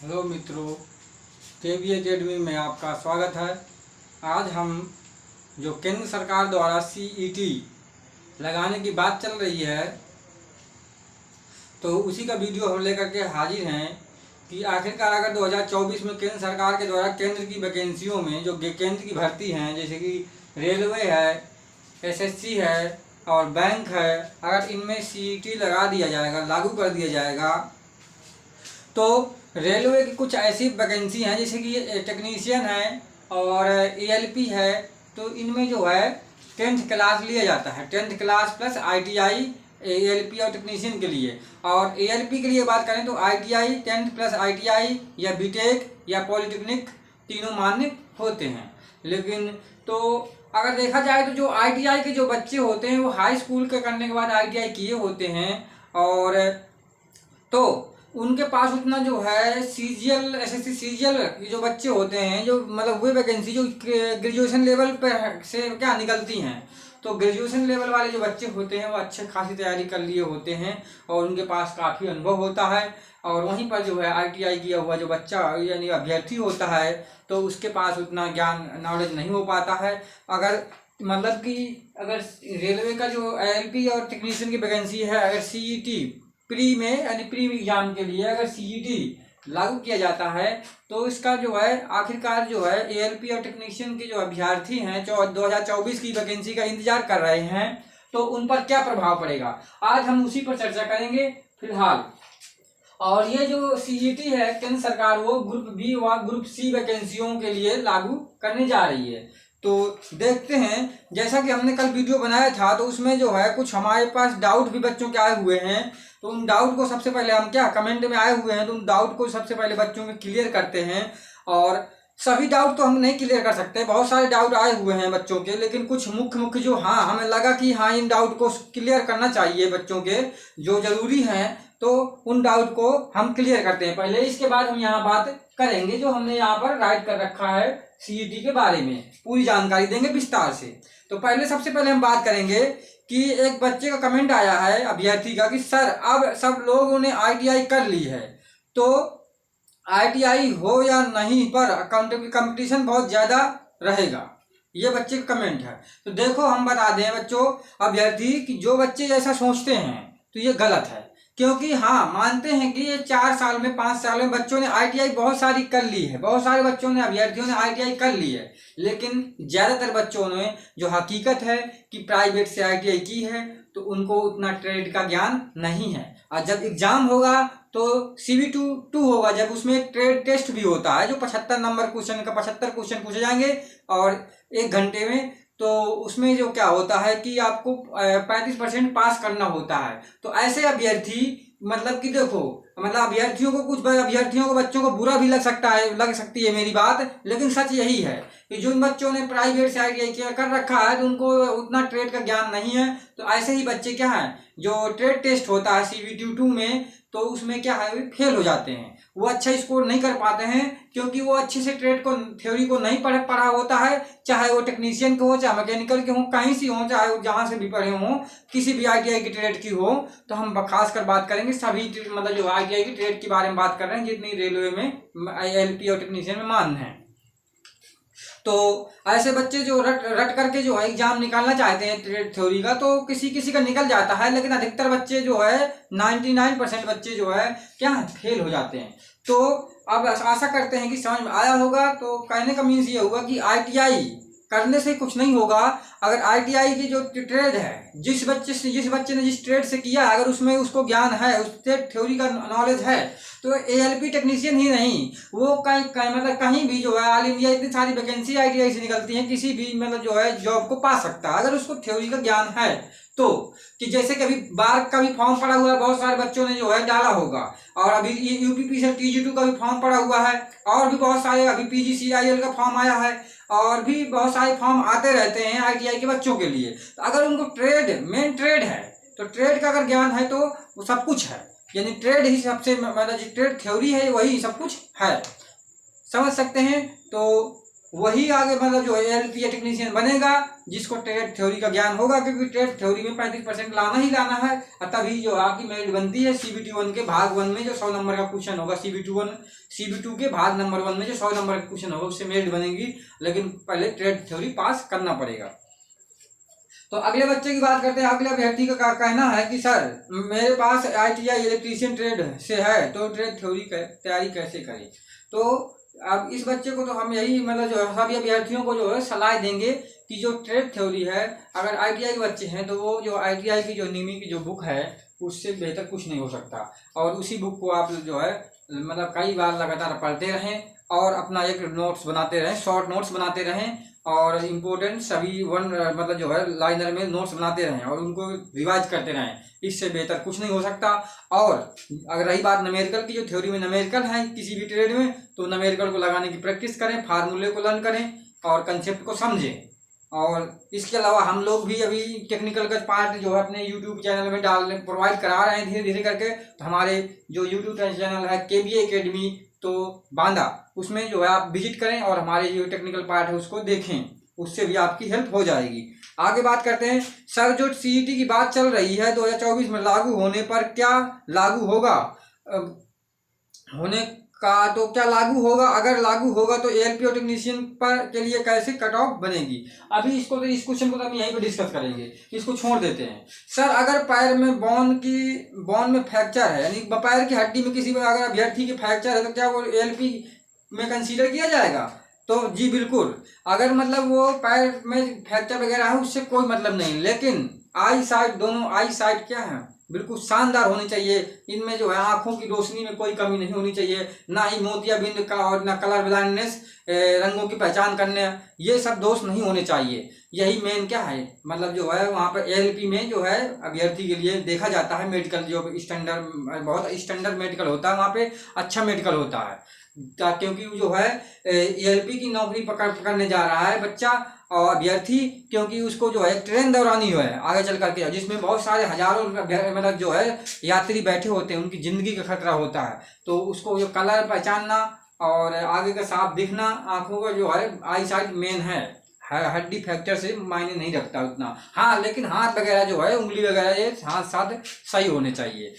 Hello मित्रों, केवी academy में आपका स्वागत है। आज हम जो केंद्र सरकार द्वारा सीईटी लगाने की बात चल रही है, तो उसी का वीडियो हम लेकर के हाजिर हैं कि आखिरकार अगर 2024 में केंद्र सरकार के द्वारा केंद्र की वैकेंसियों में जो केंद्र की भर्ती हैं, जैसे कि रेलवे है, एसएससी है और बैंक है, अगर इनमें सीईटी लगा दिया जाएगा, लागू कर दिया जाएगा, तो रेलवे की कुछ ऐसी वैकेंसी हैं जैसे कि टेक्नीशियन है और एएलपी है। तो इनमें जो है 10th क्लास लिया जाता है, 10th class plus ITI ALP और टेक्नीशियन के लिए। और एएलपी के लिए बात करें तो आईटीआई 10th प्लस आईटीआई या बीटेक या पॉलिटेक्निक तीनों मान्य होते हैं। लेकिन तो अगर देखा जाए तो जो आईटीआई के जो बच्चे होते हैं वो हाई स्कूल के करने के बाद आईटीआई किए होते हैं, और तो उनके पास उतना जो है सीजीएल एसएससी सीजीएल जो बच्चे होते हैं, जो मतलब वे वैकेंसी जो ग्रेजुएशन लेवल पर से क्या निकलती हैं, तो ग्रेजुएशन लेवल वाले जो बच्चे होते हैं वो अच्छे खासी तैयारी कर लिए होते हैं और उनके पास काफ़ी अनुभव होता है। और वहीं पर जो है आईटीआई किया हुआ जो बच्चा यानी अभ्यर्थी होता है, तो उसके पास उतना ज्ञान नॉलेज नहीं हो पाता है। अगर मतलब कि अगर रेलवे का जो एएलपी और टेक्नीशियन की वैकेंसी है, अगर सीईटी प्री में यानी प्री एग्जाम के लिए अगर सीईटी लागू किया जाता है, तो इसका जो है आखिरकार जो है एएलपी और टेक्नीशियन के जो अभ्यर्थी हैं जो 2024 की वैकेंसी का इंतजार कर रहे हैं, तो उन पर क्या प्रभाव पड़ेगा, आज हम उसी पर चर्चा करेंगे फिलहाल। और ये जो सीईटी है केंद्र सरकार वो ग्रुप बी व ग्रुप सी वैकेंसियों के लिए लागू करने जा रही है। तो देखते हैं, जैसा कि हमने कल वीडियो बनाया था तो उसमें जो है कुछ हमारे पास डाउट भी बच्चों के आए हुए हैं, तो उन डाउट को सबसे पहले हम क्या कमेंट में आए हुए हैं तो उन डाउट को सबसे पहले बच्चों में क्लियर करते हैं। और सभी डाउट तो हम नहीं क्लियर कर सकते, बहुत सारे डाउट आए हुए हैं बच्चों के, लेकिन कुछ मुख्य जो हमें लगा कि इन डाउट को क्लियर करना चाहिए बच्चों के जो जरूरी हैं, तो उन डाउट को हम क्लियर करते हैं पहले। इसके बाद हम यहाँ बात करेंगे जो हमने यहाँ पर राइट कर रखा है सीईटी के बारे में, पूरी जानकारी देंगे विस्तार से। तो पहले सबसे पहले हम बात करेंगे कि एक बच्चे का कमेंट आया है अभ्यर्थी का कि सर अब सब लोगों ने आईटीआई कर ली है, तो आईटीआई हो या नहीं पर कंपटीशन बहुत ज़्यादा रहेगा, ये बच्चे का कमेंट है। तो देखो हम बता दें बच्चों अभ्यर्थी कि जो बच्चे ऐसा सोचते हैं तो ये गलत है, क्योंकि मानते हैं कि ये 4 साल में 5 साल में बच्चों ने आईटीआई बहुत सारी कर ली है, बहुत सारे बच्चों ने अभ्यर्थियों ने आईटीआई कर ली है, लेकिन ज़्यादातर बच्चों ने जो हकीकत है कि प्राइवेट से आईटीआई की है तो उनको उतना ट्रेड का ज्ञान नहीं है। और जब एग्जाम होगा तो CB2 होगा, जब उसमें एक ट्रेड टेस्ट भी होता है जो 75 नंबर क्वेश्चन का 75 क्वेश्चन पूछे जाएंगे और 1 घंटे में, तो उसमें जो क्या होता है कि आपको 35% पास करना होता है। तो ऐसे अभ्यर्थी मतलब कि देखो मतलब अभ्यर्थियों को कुछ अभ्यर्थियों को बच्चों को बुरा भी लग सकती है मेरी बात, लेकिन सच यही है कि जिन बच्चों ने प्राइवेट से आईटीआई कर रखा है तो उनको उतना ट्रेड का ज्ञान नहीं है। तो ऐसे ही बच्चे क्या है जो ट्रेड टेस्ट होता है CB2 में, तो उसमें क्या है फेल हो जाते हैं, वो अच्छा स्कोर नहीं कर पाते हैं, क्योंकि वो अच्छे से ट्रेड को थ्योरी को नहीं पढ़ा होता है, चाहे वो टेक्नीशियन के हो चाहे मैकेनिकल के हो, कहीं से हो, चाहे वो जहाँ से भी पढ़े हों, किसी भी आईटीआई की ट्रेड की हो। तो हम खास कर बात करेंगे सभी मतलब जो आईटीआई की ट्रेड के बारे में बात कर रहे हैं जितनी रेलवे में एएलपी और टेक्नीशियन में मान्य है। तो ऐसे बच्चे जो रट करके जो है एग्जाम निकालना चाहते हैं ट्रेड थ्योरी का, तो किसी का निकल जाता है, लेकिन अधिकतर बच्चे जो है 99% बच्चे जो है क्या फेल हो जाते हैं। तो अब आशा करते हैं कि समझ में आया होगा। तो कहने का मीन्स ये होगा कि आईटीआई करने से कुछ नहीं होगा। अगर आईटीआई की जो ट्रेड है, जिस बच्चे ने जिस ट्रेड से किया है, अगर उसमें उसको ज्ञान है, उससे थ्योरी का नॉलेज है, तो एएलपी टेक्नीशियन ही नहीं, वो मतलब कहीं भी जो है ऑल इंडिया इतनी सारी वैकेंसी आईटीआई से निकलती है, किसी भी मतलब जो है जॉब को पा सकता है अगर उसको थ्योरी का ज्ञान है। तो कि जैसे कभी बार का भी फॉर्म पड़ा हुआ है, बहुत सारे बच्चों ने जो है डाला होगा, और अभी यूपी से TG2 का भी फॉर्म पड़ा हुआ है, और भी बहुत सारे अभी PGCIL का फॉर्म आया है, और भी बहुत सारे फॉर्म आते रहते हैं आईटीआई के बच्चों के लिए। तो अगर उनको मेन ट्रेड है, तो ट्रेड का अगर ज्ञान है तो वो सब कुछ है, यानी ट्रेड ही सबसे मतलब जो ट्रेड थ्योरी है वही सब कुछ है, समझ सकते हैं। तो वही आगे मतलब जो है एलपीए टेक्नीशियन बनेगा जिसको ट्रेड थ्योरी का ज्ञान होगा, क्योंकि ट्रेड थ्योरी में 35% लाना ही लाना है। तभी जो आपकी मेरिट बनती है। CBT 1 के भाग 1 में जो 100 नंबर का क्वेश्चन होगा, CBT 2 के भाग नंबर 1 में जो 100 नंबर का क्वेश्चन होगा उससे मेरिट बनेगी, लेकिन पहले ट्रेड थ्योरी पास करना पड़ेगा। तो अगले बच्चे की बात करते हैं। अगले अभ्यर्थी का कहना है कि सर मेरे पास ITI इलेक्ट्रीशियन ट्रेड से है, तो ट्रेड थ्योरी तैयारी कैसे करें। तो अब इस बच्चे को तो हम यही मतलब जो सभी अभ्यर्थियों को जो है सलाह देंगे कि जो ट्रेड थ्योरी है, अगर ITI बच्चे हैं तो वो जो ITI की जो निमी की जो बुक है उससे बेहतर कुछ नहीं हो सकता, और उसी बुक को आप जो है मतलब कई बार लगातार पढ़ते रहें और अपना एक नोट्स बनाते रहें, शॉर्ट नोट्स बनाते रहें, और इम्पोर्टेंट सभी मतलब जो है लाइनर में नोट्स बनाते रहें और उनको रिवाइज करते रहें। इससे बेहतर कुछ नहीं हो सकता। और अगर रही बात न्यूमेरिकल की, जो थ्योरी में न्यूमेरिकल है किसी भी ट्रेड में, तो न्यूमेरिकल को लगाने की प्रैक्टिस करें, फार्मूले को लर्न करें और कंसेप्ट को समझें। और इसके अलावा हम लोग भी अभी टेक्निकल का पार्ट जो है अपने यूट्यूब चैनल में प्रोवाइड करा रहे हैं धीरे धीरे करके। तो हमारे जो यूट्यूब चैनल है KBA एकेडमी तो बांदा, उसमें जो है आप विजिट करें और हमारे जो टेक्निकल पार्ट है उसको देखें, उससे भी आपकी हेल्प हो जाएगी। आगे बात करते हैं। सर जो CET की बात चल रही है 2024 में लागू होने पर क्या लागू होगा, होने का तो क्या लागू होगा, अगर लागू होगा तो ALP और टेक्नीशियन पर के लिए कैसे कट ऑफ बनेगी। अभी इसको तो इस क्वेश्चन को तो हम यहीं पे डिस्कस करेंगे, इसको छोड़ देते हैं। सर अगर पैर में बोन में फ्रैक्चर है, यानी पैर की हड्डी में किसी में अगर अभ्यर्थी की फ्रैक्चर है तो क्या वो ALP में कंसीडर किया जाएगा। तो जी बिल्कुल, अगर मतलब वो पैर में फ्रैक्चर वगैरह है उससे कोई मतलब नहीं, लेकिन आई साइट, दोनों आई साइट क्या है बिल्कुल शानदार होनी चाहिए। इनमें जो है आंखों की रोशनी में कोई कमी नहीं होनी चाहिए, ना ही मोतियाबिंद का और ना कलर ब्लाइंडनेस, रंगों की पहचान करने, ये सब दोष नहीं होने चाहिए। यही मेन क्या है मतलब जो है वहाँ पर ALP में जो है अभ्यर्थी के लिए देखा जाता है। मेडिकल जो स्टैंडर्ड, बहुत स्टैंडर्ड मेडिकल होता है वहाँ पे, अच्छा मेडिकल होता है, क्योंकि जो है ALP की नौकरी पकड़ने जा रहा है बच्चा और अभ्यर्थी, क्योंकि उसको जो है ट्रेन दौरानी है आगे चल करके, जिसमें बहुत सारे हजारों मतलब जो है यात्री बैठे होते हैं, उनकी जिंदगी का खतरा होता है। तो उसको जो कलर पहचानना और आगे का साफ दिखना, आंखों का जो है आई साइट मेन है, हड्डी फ्रैक्चर से मायने नहीं रखता उतना। हाँ लेकिन हाथ वगैरह जो है, उंगली वगैरह ये हाथ साथ सही होने चाहिए।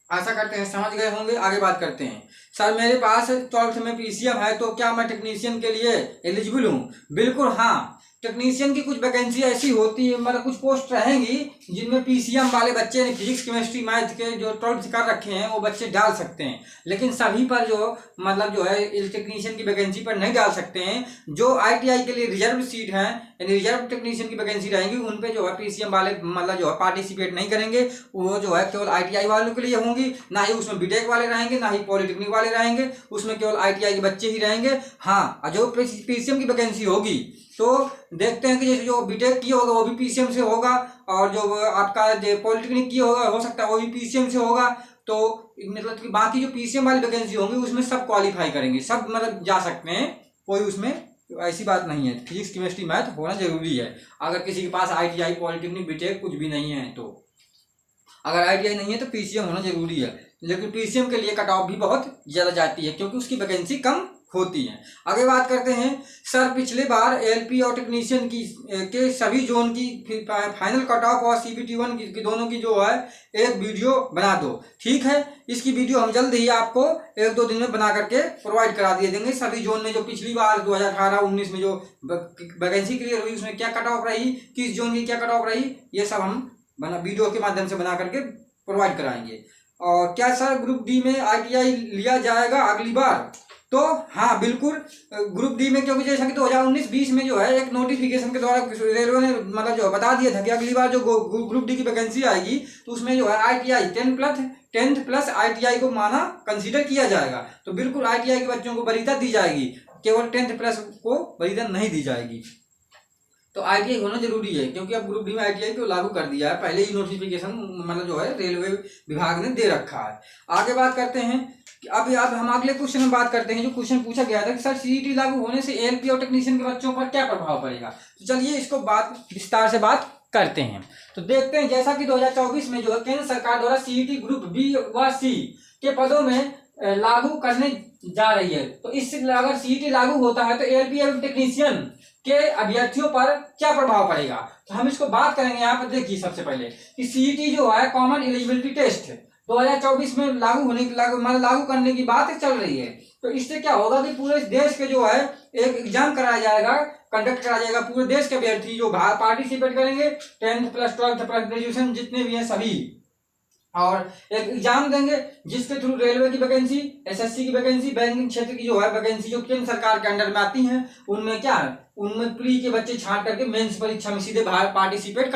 आशा करते हैं समझ गए होंगे। आगे बात करते हैं। सर मेरे पास 12th में PCM है, तो क्या मैं टेक्नीशियन के लिए एलिजिबल हूँ। बिल्कुल हाँ, टेक्नीशियन की कुछ वैकेंसी ऐसी होती है, मतलब कुछ पोस्ट रहेंगी जिनमें PCM वाले बच्चे ने फिजिक्स केमिस्ट्री मैथ के जो 12th कर रखे हैं वो बच्चे डाल सकते हैं, लेकिन सभी पर जो मतलब जो है टेक्नीशियन की वैकेंसी पर नहीं डाल सकते हैं। जो ITI के लिए रिजर्व सीट हैं, यानी रिजर्व टेक्नीशियन की वैकेंसी रहेंगी, उन पे जो है PCM वाले मतलब जो है पार्टिसिपेट नहीं करेंगे। वो जो है केवल ITI वालों के लिए होंगी, ना ही उसमें बीटेक वाले रहेंगे, ना ही पॉलिटेक्निक वाले रहेंगे, उसमें केवल ITI के बच्चे ही रहेंगे। हाँ जो PCM की वैकेंसी होगी तो देखते हैं कि जैसे जो बीटेक किया होगा वो भी PCM से होगा, और जो आपका जो पॉलिटेक्निक किया होगा हो सकता है वो भी PCM से होगा। तो मतलब कि बाकी जो PCM वाली वैकेंसी होंगी उसमें सब क्वालिफाई करेंगे, सब मतलब जा सकते हैं, कोई उसमें ऐसी बात नहीं है। फिजिक्स केमिस्ट्री मैथ होना जरूरी है। अगर किसी के पास ITI पॉलिटेक्निक बीटेक कुछ भी नहीं है, तो अगर ITI नहीं है तो PCM होना जरूरी है, लेकिन PCM के लिए कट ऑफ भी बहुत ज़्यादा जाती है क्योंकि उसकी वैकेंसी कम होती है। आगे बात करते हैं। सर पिछले बार ALP और टेक्नीशियन की के सभी जोन की फाइनल कट ऑफ और CBT 1 की दोनों की जो है एक वीडियो बना दो। ठीक है, इसकी वीडियो हम जल्द ही आपको 1-2 दिन में बना करके प्रोवाइड करा दिए देंगे। सभी जोन में जो पिछली बार 2018-19 में जो वैकेंसी क्लियर हुई उसमें क्या कट ऑफ रही, किस जोन की क्या कट ऑफ रही, ये सब हम वीडियो के माध्यम से बना करके प्रोवाइड कराएंगे। और क्या सर ग्रुप D में ITI लिया जाएगा अगली बार। तो हाँ बिल्कुल, ग्रुप D में, क्योंकि जैसा कि 2019-20 में जो है एक नोटिफिकेशन के द्वारा रेलवे ने मतलब जो बता दिया था कि अगली बार जो ग्रुप D की वैकेंसी आएगी तो उसमें जो है ITI 10th प्लस ITI को माना कंसीडर किया जाएगा। तो बिल्कुल ITI के बच्चों को वरीयता दी जाएगी, केवल 10th प्लस को वरीयता नहीं दी जाएगी। तो ITI होना जरूरी है, क्योंकि अब ग्रुप D में ITI को लागू कर दिया है, पहले ही नोटिफिकेशन मतलब जो है रेलवे विभाग ने दे रखा है। आगे बात करते हैं कि अब हम अगले क्वेश्चन में बात करते हैं। जो क्वेश्चन पूछा गया था कि सर CET लागू होने से ALP और टेक्नीशियन के बच्चों पर क्या प्रभाव पड़ेगा। तो चलिए इसको विस्तार से बात करते हैं। तो देखते हैं, जैसा कि 2024 में जो है केंद्र सरकार द्वारा CET ग्रुप B व C के पदों में लागू करने जा रही है। तो इससे अगर सीईटी लागू होता है तो एलपीएल टेक्नीशियन के अभ्यर्थियों पर क्या प्रभाव पड़ेगा, तो हम इसको बात करेंगे। यहाँ पर देखिए सबसे पहले कि सीईटी जो है कॉमन एलिजिबिलिटी टेस्ट 2024 में लागू करने की बात चल रही है। तो इससे क्या होगा कि पूरे देश के जो है एक एग्जाम कराया जाएगा, कंडक्ट कराया जाएगा। पूरे देश के अभ्यर्थी जो पार्टिसिपेट करेंगे 10th plus 12th plus graduation जितने भी हैं सभी, और एक एग्जाम देंगे जिसके थ्रू रेलवे की वैकेंसी, एसएससी की वैकेंसी, बैंकिंग क्षेत्र की जो है वैकेंसी जो केंद्र सरकार के अंडर में आती हैं, उनमें क्या है, उनमें प्री के बच्चे छांट करके मेंस परीक्षा में सीधे बाहर पार्टिसिपेट